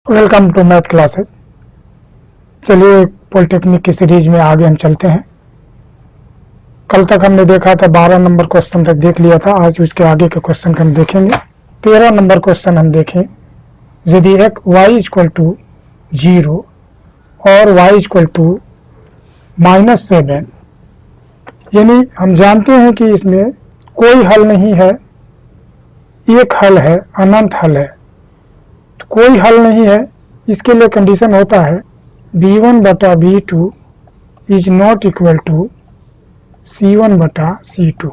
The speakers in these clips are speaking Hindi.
Welcome to math classes. चलिए पॉलिटेक्निक की सीरीज में आगे हम चलते हैं। कल तक हमने देखा था 12 नंबर क्वेश्चन तक देख लिया था। आज उसके आगे के क्वेश्चन हम देखेंगे। 13 नंबर क्वेश्चन हम देखें। यदि एक y इक्वल टू 0 और y इक्वल टू -7, यानी हम जानते हैं कि इसमें कोई हल नहीं है, एक हल है, अनंत हल है। तो कोई हल नहीं है, इसके लिए कंडीशन होता है b1 बटा b2 is not equal to c1 बटा c2।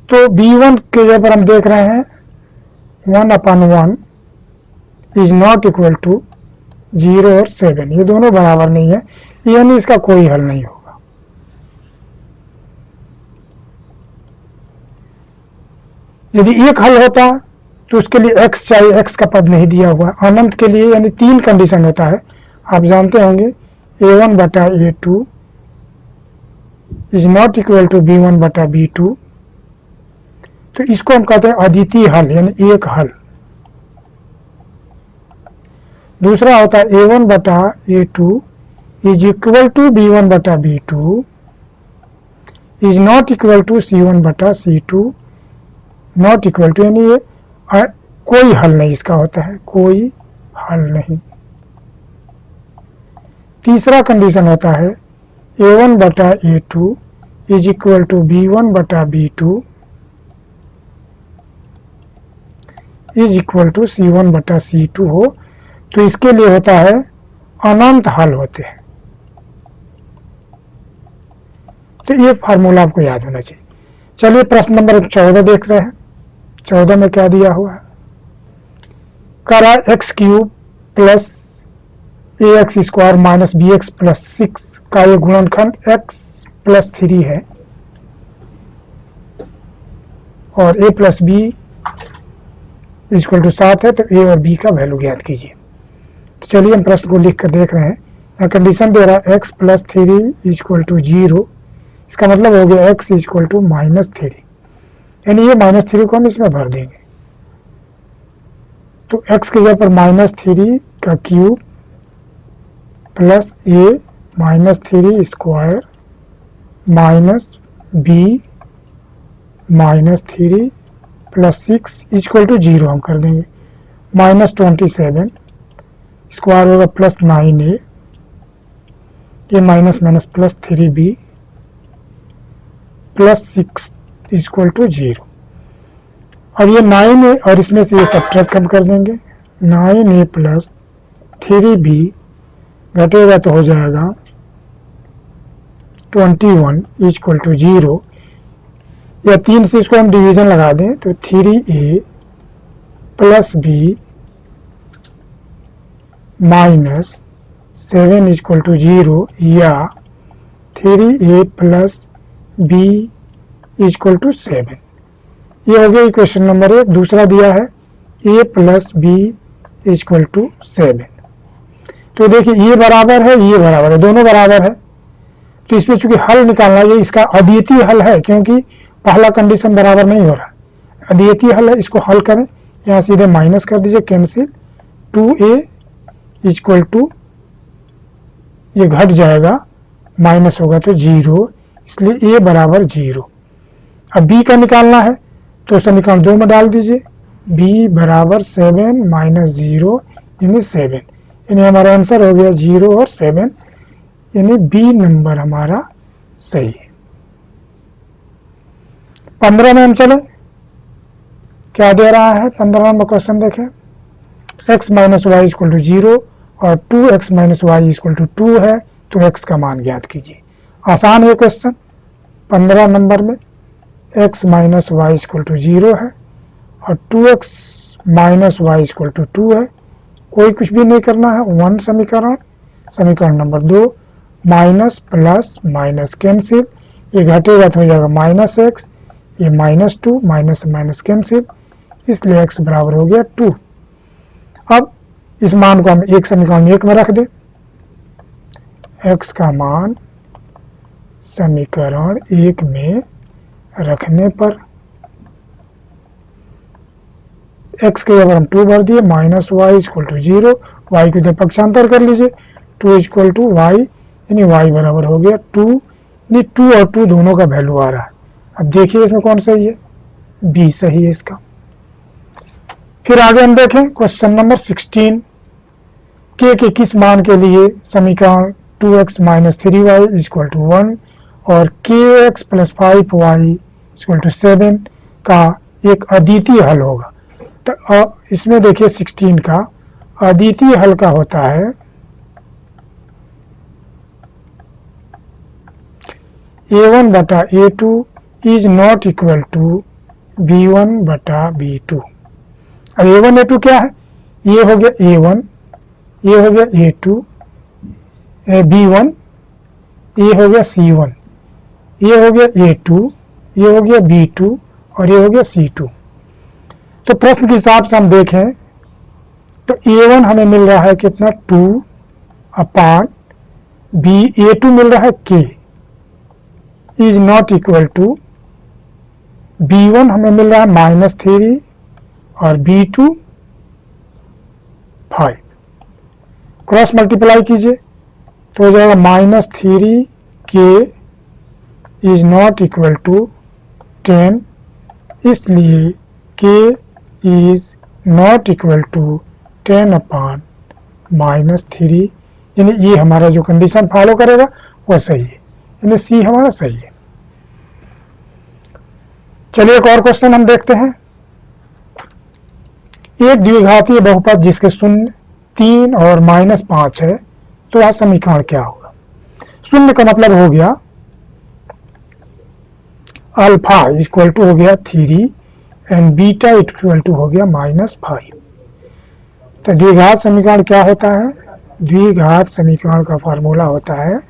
तो b1 के जगह पर हम देख रहे हैं 1/1 इज नॉट इक्वल टू 0 और 7, ये दोनों बराबर नहीं है, यानी इसका कोई हल नहीं होगा। यदि एक हल होता तो उसके लिए x चाहिए, x का पद नहीं दिया हुआ। अनंत के लिए यानी 3 कंडीशन होता है, आप जानते होंगे। a1 बटा a2 is not equal to b1 बटा b2। तो इसको हम कहते हैं अद्वितीय हल, यानी एक हल। दूसरा होता है a1 बटा a2 is equal to b1 बटा b2 is not equal to c1 बटा c2। नॉट इक्वल टू यानी ये कोई हल नहीं इसका होता है, कोई हल नहीं। तीसरा कंडीशन होता है a1 बटा a2 is equal to b1 बटा b2 is equal to c1 बटा c2 हो, तो इसके लिए होता है अनंत हल होते हैं। तो ये फार्मूला आपको याद होना चाहिए। चलिए प्रश्न नंबर 14 देख रहे हैं। 14 में क्या दिया हुआ है? करा x cube plus ax square minus bx plus 6 का ये गुणनखंड x प्लस 3 है और a plus b equal to 7 है, तो a और b का वैल्यू ज्ञात कीजिए। तो चलिए हम प्रश्न को लिख कर देख रहे हैं। यहाँ कंडीशन दे रहा है x प्लस 3 इक्वल टू 0, इसका मतलब हो गया x इक्वल टू -3, यानी ये -3 को हम इसमें भर देंगे। तो x की जगह पर -3 का cube plus a -3 square minus b -3 plus 6 equal to 0 हम कर देंगे। -27 स्क्वायर होगा प्लस 9a, ये minus minus plus 3b plus 6 equal to 0। अब ये 9a और इसमें से ये सब्ट्रैक्ट हम कर देंगे। 9a प्लस 3b घटेगा तो हो जाएगा 21 इक्वल टू 0, या 3 से इसको हम डिवीजन लगा दें तो 3a plus b minus 7 equal to 0, या 3a plus b equal to 7। ये हो गया इक्वेशन नंबर 1। दूसरा दिया है a plus b equal to 7। तो देखिए ये बराबर है, ये बराबर है, दोनों बराबर है। तो इसमें चूंकि हल निकालना, ये इसका अद्वितीय हल है, क्योंकि पहला कंडीशन बराबर नहीं हो रहा। अद्वितीय हल है, इसको हल करें। यहाँ सीधे माइनस कर दीजिए, कैंसिल। 2a इक्वल टू ये घट जाएगा, माइनस होगा तो 0, इसलिए a बराबर 0। अब b का निकालना है तो समीकरण 2 में डाल दीजिए। b बराबर 7 माइनस 0 यानी 7, यानी हमारा आंसर हो गया 0 और 7, यानी बी नंबर हमारा सही है। 15 में हम चले, क्या दे रहा है? 15 नंबर क्वेश्चन देखें। x minus y equal to 0 और 2x minus y equal to 2 है, तो x का मान ज्ञात कीजिए। आसान है क्वेश्चन। 15 नंबर में x minus y equal to 0 है और 2x minus y equal to 2 है। कोई कुछ भी नहीं करना है, 1 समीकरण। समीकरण number 2, minus plus minus cancel, ये घटेगा तो हो जाएगा -x, ये -2 माइनस माइनस कैंसिल, इसलिए x बराबर हो गया 2। अब इस मान को हम एक समीकरण 1 में रख दें। x का मान समीकरण 1 में रखने पर x के अगर हम 2 भर दिए, minus y equal to 0 y को जब पक्षांतर कर लीजिए 2 इक्वल टू वाई, यानी y बराबर हो गया 2, यानी 2 और 2 दोनों का वैल्यू आ रहा है। अब देखिए इसमें कौन सही है, बी सही है इसका। फिर आगे हम देखें क्वेश्चन नंबर 16, के किस मान के लिए समीकरण 2x minus 3y equal to 1 और kx plus 5y equal to 7 का एक अद्वितीय हल होगा। तो इसमें देखिए 16 का अद्वितीय हल का होता है a1 बटा a2 is not equal to b1 बटा b2। अब a1 a2 क्या है, ये हो गया a1, ये हो गया a2 b1, ये हो गया c1, ये हो गया a2, ये हो गया b2 और ये हो गया c2। तो प्रश्न के हिसाब से हम देखें तो a1 हमें मिल रहा है कितना 2 अपान a2 मिल रहा है k is not equal to b1 हमें मिल रहा है -3 और b2 5। क्रॉस मल्टीप्लाई कीजिए तो हो जाएगा -3k is not equal to 10, इसलिए k is not equal to 10 upon -3, यानी ये हमारा जो कंडीशन फॉलो करेगा वो सही है, यानी सी हमारा सही है। चलिए एक और क्वेश्चन हम देखते हैं। एक द्विघातीय बहुपद जिसके शून्य 3 और -5 है, तो वह समीकरण क्या होगा। शून्य का मतलब हो गया अल्फा इक्वल टू हो गया 3 एंड बीटा इक्वल टू हो गया -5। तो द्विघात समीकरण क्या होता है, द्विघात समीकरण का फार्मूला होता है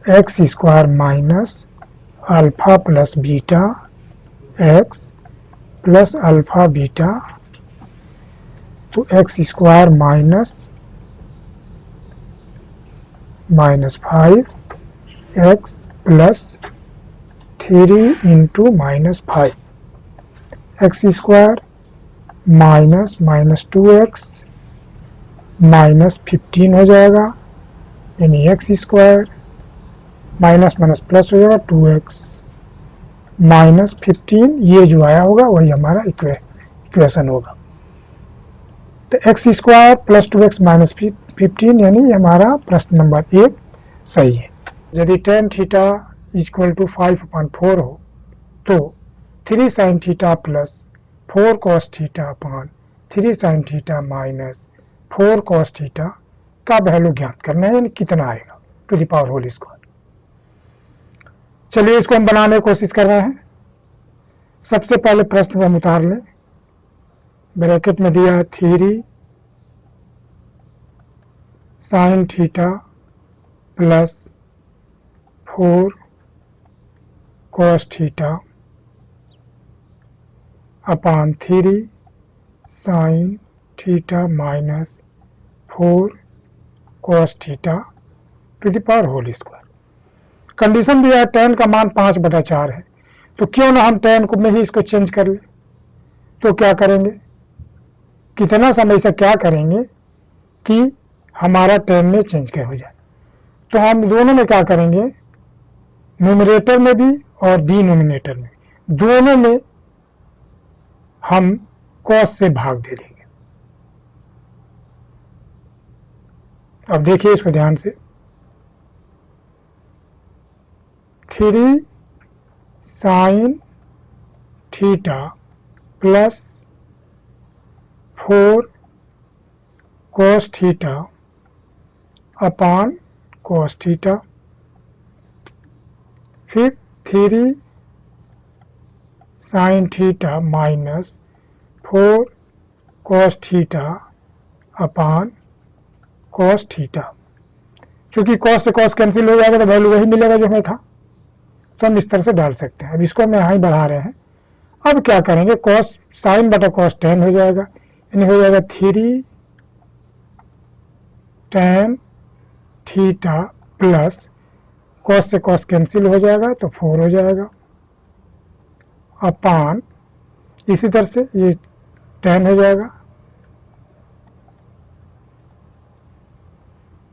x square minus alpha plus beta x plus alpha beta, तो x square -5 x plus 3 into -5, x square -2x -15 हो जाएगा, यानी एक्स स्क्वायर माइनस प्लस हो जाएगा 2x -15, ये जो आया होगा वही हमारा इक्वेशन होगा। तो एक्स स्क्वायर प्लस 2x -15, यानी हमारा प्रश्न नंबर 1 सही है। यदि tan थीटा इक्वल टू 5/4 हो तो 3 sin theta plus 4 cos theta upon 3 sin theta minus 4 cos theta का वैल्यू ज्ञात करना है, यानी कितना आएगा to the power whole square. चलिए इसको हम बनाने की कोशिश कर रहे हैं। सबसे पहले प्रश्न को हम उतार लें, ब्रैकेट में दिया है 3 sin theta plus 4 cos theta upon 3 sin theta minus 4 cos theta to the power whole square. Condition दिया है tan का मान 5/4 है, तो क्यों ना हम tan को में ही इसको चेंज कर ले। तो क्या करेंगे, कितना समय से क्या करेंगे कि हमारा tan में चेंज क्या हो जाए। तो हम दोनों में क्या करेंगे, न्यूमरेटर में भी और डिनोमिनेटर में, दोनों में हम cos से भाग दे देंगे। अब देखिए इसको ध्यान से, 3 sin theta plus 4 cos theta अपान cos थीटा, फिर 3 sin theta minus 4 cos theta अपान cos थीटा। चूंकि cos से cos कैंसिल हो जाएगा तो वैल्यू वही मिलेगा जो हमें था, तो हम इस तरह से डाल सकते हैं। अब इसको हम यहाँ ही बढ़ा रहे हैं। अब क्या करेंगे, cos sin बटा cos tan हो जाएगा, यानी हो जाएगा 3 tan थीटा प्लस cos से cos कैंसिल हो जाएगा तो 4 हो जाएगा अपान, इसी तरह से ये tan हो जाएगा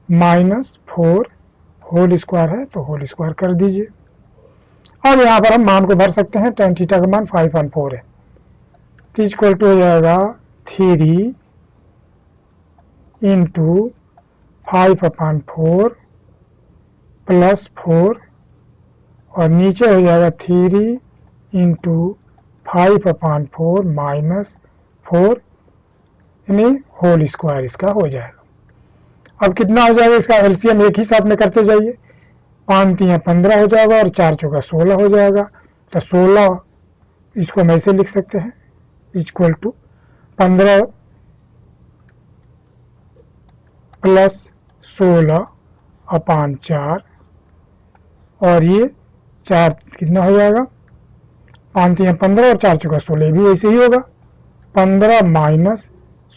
-4 होल स्क्वायर है तो होल स्क्वायर कर दीजिए। अब यहाँ पर हम मान को भर सकते हैं। tan थीटा का मान 5/4 है तो इक्वल टू हो जाएगा 3 इंटू 5/4 प्लस 4 और नीचे हो जाएगा 3 इंटू 5/4 माइनस 4 यानी होल स्क्वायर इसका हो जाएगा। अब कितना हो जाएगा, इसका एलसीएम एक ही साथ में करते जाइए। 5 3 15 हो जाएगा और 4 चौका 16 हो जाएगा। तो 16 इसको हम ऐसे लिख सकते हैं इक्वल टू 15 प्लस 16/4 और ये 4 कितना हो जाएगा, 5 3 15 और 4 चौका 16 भी वैसे ही होगा। 15 माइनस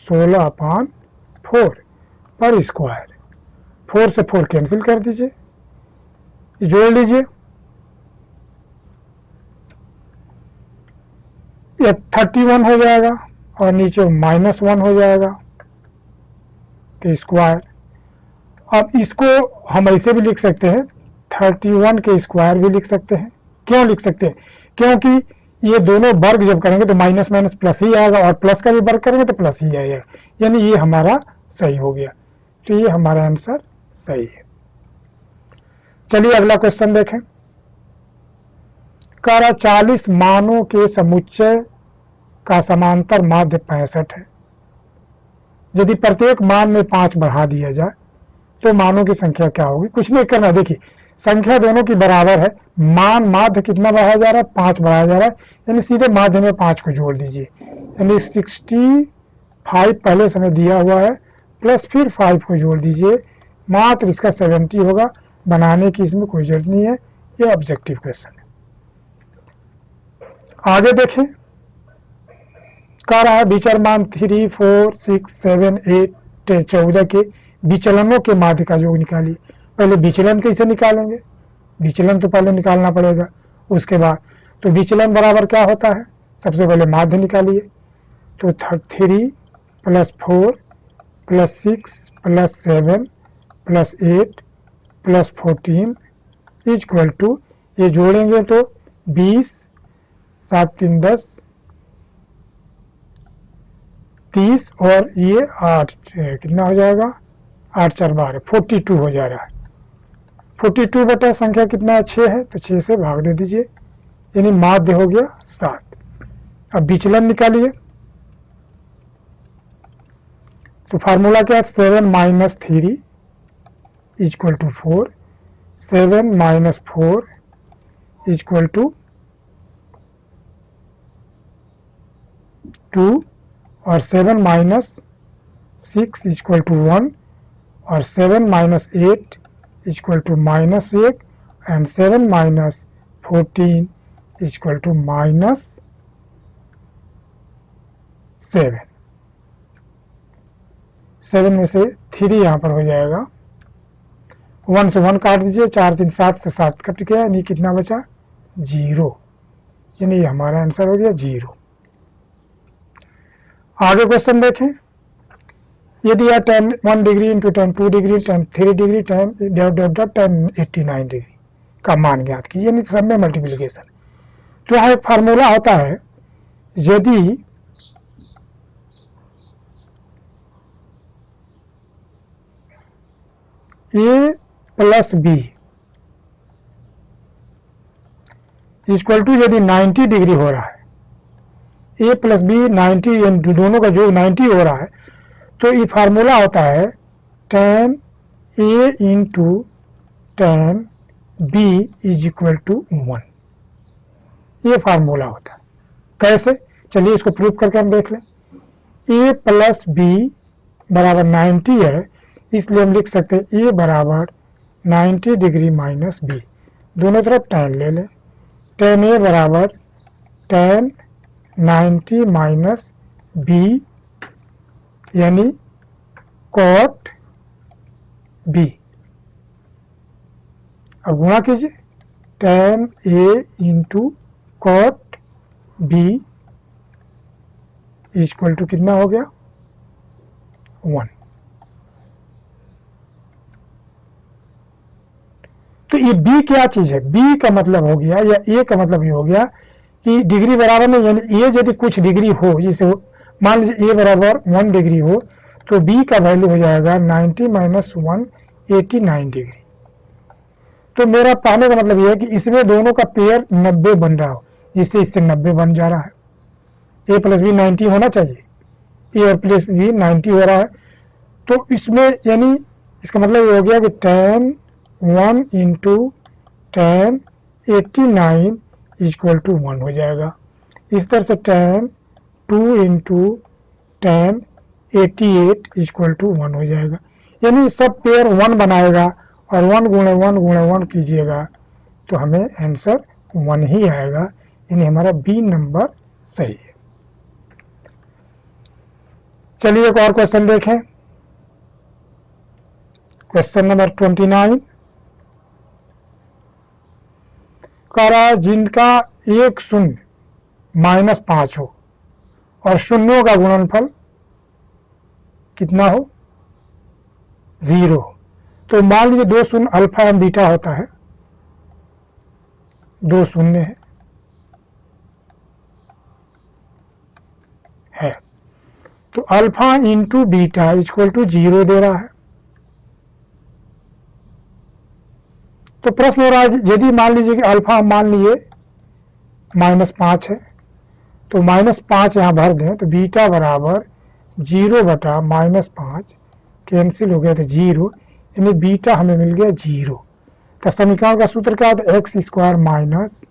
16/4 पर स्क्वायर। 4 से 4 कैंसिल कर दीजिए, जोड़ लीजिए। ये 31 हो जाएगा और नीचे -1 हो जाएगा के स्क्वायर। अब इसको हम ऐसे भी लिख सकते हैं, 31 के स्क्वायर भी लिख सकते हैं। क्यों लिख सकते हैं, क्योंकि ये दोनों वर्ग जब करेंगे तो माइनस माइनस प्लस ही आएगा और प्लस का भी वर्ग करेंगे तो प्लस ही आएगा, यानी ये हमारा सही हो गया। तो ये हमारा आंसर सही है। चलिए अगला क्वेश्चन देखें। कह रहा 40 मानों के समुच्चय का समांतर माध्य 65 है। यदि प्रत्येक मान में 5 बढ़ा दिया जाए तो मानों की संख्या क्या होगी। कुछ नहीं करना, देखिए संख्या दोनों की बराबर है, मान माध्य कितना बढ़ाया जा रहा है, 5 बढ़ाया जा रहा है, यानी सीधे माध्य में 5 को जोड़ दीजिए। यानी 65 पहले समय दिया हुआ है प्लस फिर 5 को जोड़ दीजिए, मात्र इसका 70 होगा। बनाने की इसमें कोई जरूरत नहीं है, ये ऑब्जेक्टिव क्वेश्चन है। आगे देखें, कह रहा है विचर मान 3 4 6 7 8 14 के विचलनों के माध्य का योग निकालिए। पहले विचलन कैसे निकालेंगे, विचलन तो पहले निकालना पड़ेगा। उसके बाद तो विचलन बराबर क्या होता है, सबसे पहले माध्य निकालिए। तो 3 plus 4 plus 6 plus 7 plus 8 plus 14 equal to, ये जोड़ेंगे तो 20 7 3 10 30 और ये 8 कितना हो जाएगा, 8 4 12 42 हो जा रहा है। 42 बटा संख्या कितना है, 6 है, तो 6 से भाग दे दीजिए, यानी माध्य हो गया 7। अब विचलन निकालिए। तो फार्मूला क्या है, 7 minus 3 equal to 4, 7 minus 4 equal to 2 और 7 माइनस 6 इक्वल टू 1 और 7 minus 8 equal to -1 and 7 minus 14 equal to -7। 7 में से 3 यहाँ पर हो जाएगा, 1 से 1 काट दीजिए, 4 3 7 से 7 कट गया, यानी कितना बचा 0, यानी हमारा आंसर हो गया 0। आगे क्वेश्चन देखें। यदि यह tan 1 degree into tan 2 degree tan 3 degree tan 89 degree का मान ज्ञात कीजिए, यानी सब में मल्टीप्लीकेशन। तो यहाँ एक फार्मूला होता है, यदि a plus b equal to यदि 90 डिग्री हो रहा है, a प्लस बी 90, दोनों का जो 90 हो रहा है, तो ये फार्मूला होता है tan a into tan b is equal to 1। ये फार्मूला होता है। कैसे, चलिए इसको प्रूव करके हम देख लें। a प्लस बी बराबर 90 है, इसलिए हम लिख सकते हैं a बराबर 90 डिग्री माइनस बी, दोनों तरफ tan ले लें। tan a बराबर tan 90 माइनस बी यानी cot b। अब गुणा कीजिए, tan a into cot b equal to कितना हो गया 1। ये बी क्या चीज है, बी का मतलब हो गया या ए का मतलब ये हो गया कि डिग्री बराबर नहीं, यानी ए यदि कुछ डिग्री हो, जैसे मान लीजिए ए बराबर 1 डिग्री हो तो बी का वैल्यू हो जाएगा 90 माइनस 1 89 डिग्री। तो मेरा पाने का मतलब यह है कि इसमें दोनों का पेयर 90 बन रहा हो, जिससे इससे 90 बन जा रहा है। ए प्लस बी 90 होना चाहिए, ए और प्लस बी 90 हो रहा है। तो इसमें यानी इसका मतलब ये हो गया कि tan 1 into tan 89 equal to 1 हो जाएगा। इस तरह से tan 2 into tan 88 equal to 1 हो जाएगा। यानी सब पेयर 1 बनाएगा और 1 गुणे 1 गुणे 1 कीजिएगा तो हमें आंसर 1 ही आएगा, यानी हमारा बी नंबर सही है। चलिए एक और क्वेश्चन देखें। क्वेश्चन नंबर 29 कह रहा है जिनका एक शून्य माइनस 5 हो और शून्यों का गुणनफल कितना हो, 0। तो मान लीजिए 2 शून्य अल्फा एवं बीटा होता है, 2 शून्य है तो alpha into beta equal to 0 दे रहा है। तो प्रश्न हो रहा है यदि मान लीजिए कि अल्फा मान लीजिए -5 है तो -5 यहां भर दें तो बीटा बराबर 0 बटा -5 कैंसिल हो गया तो 0, यानी बीटा हमें मिल गया 0। तो समीकरण का सूत्र क्या होता है, एक्स स्क्वायर माइनस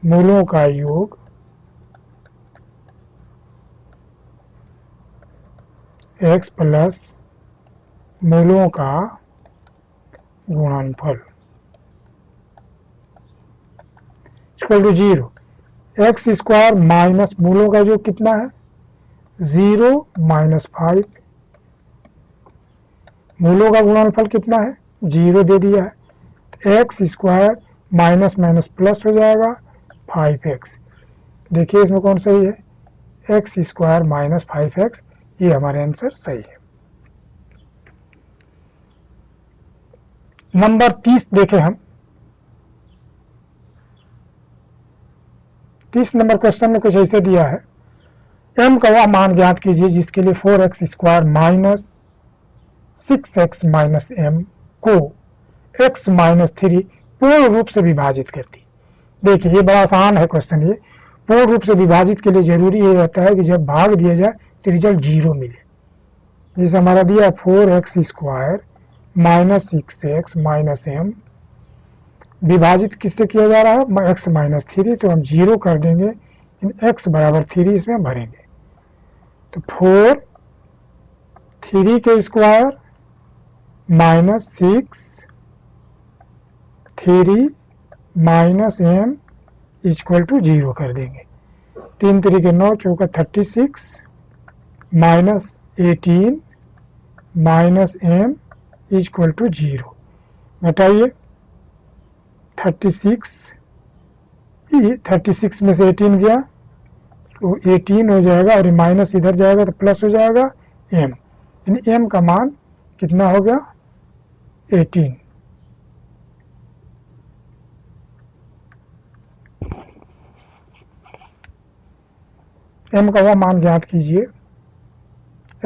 मूलों का योग एक्स प्लस मूलों का गुणनफल equal to 0। X square minus मूलों का योग कितना है, 0 माइनस 5, मूलों का गुणनफल कितना है, 0 दे दिया है। X square minus minus plus हो जाएगा 5x। देखिए इसमें कौन सही है, एक्स स्क्वायर माइनस 5x, ये हमारे आंसर सही है। नंबर 30 देखें हम। 30 नंबर क्वेश्चन में कुछ ऐसे दिया है, m का वह मान ज्ञात कीजिए जिसके लिए 4x square minus 6x minus m को x माइनस 3 पूर्ण रूप से विभाजित करती। देखिए ये बड़ा आसान है क्वेश्चन। ये पूर्ण रूप से विभाजित के लिए जरूरी ये रहता है कि जब भाग दिया जाए तो रिजल्ट 0 मिले। जैसे हमारा दिया 4x square minus 6x minus m, विभाजित किससे किया जा रहा है, x माइनस 3, तो हम 0 कर देंगे, x बराबर 3 इसमें भरेंगे। तो 4 3 के square minus 6 3 minus m equal to 0 कर देंगे। 3 3 9 चौका 36 minus 18 minus m equal to 0। घटाइए 36 में से 18 गया तो 18 हो जाएगा और माइनस इधर जाएगा तो प्लस हो जाएगा m, यानी m का मान कितना हो गया 18। m का वह मान ज्ञात कीजिए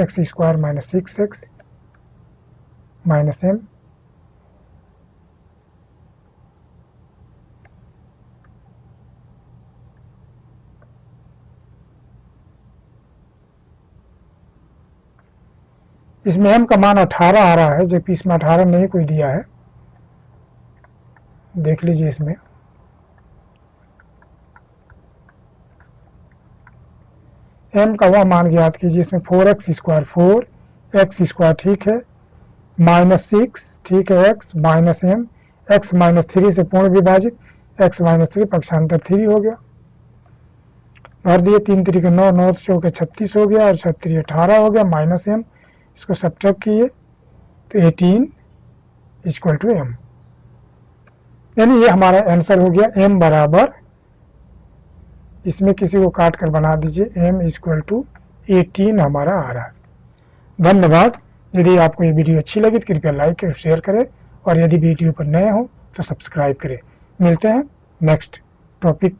x square minus 6x minus m, इसमें m का मान 18 आ रहा है, जबकि इसमें 18 नहीं कोई दिया है। देख लीजिए इसमें m का वह मान ज्ञात कीजिए, इसमें 4x स्क्वायर 4x स्क्वायर ठीक है, माइनस 6 ठीक है, x minus m, x minus 3 से पूर्ण विभाजित, x माइनस 3 पक्षांतर 3 हो गया। भर दिए 3 3 के 9 9 चौके 36 हो गया और 36 18 हो गया, माइनस m, इसको सब्ट्रैक्ट किए तो 18 इक्वल टू m, यानी ये हमारा आंसर हो गया m बराबर, इसमें किसी को काट कर बना दीजिए, m इक्वल टू 18 हमारा आ रहा है। धन्यवाद। यदि आपको ये वीडियो अच्छी लगी तो कृपया लाइक और शेयर करें और यदि वीडियो पर नए हो तो सब्सक्राइब करें। मिलते हैं नेक्स्ट टॉपिक पर।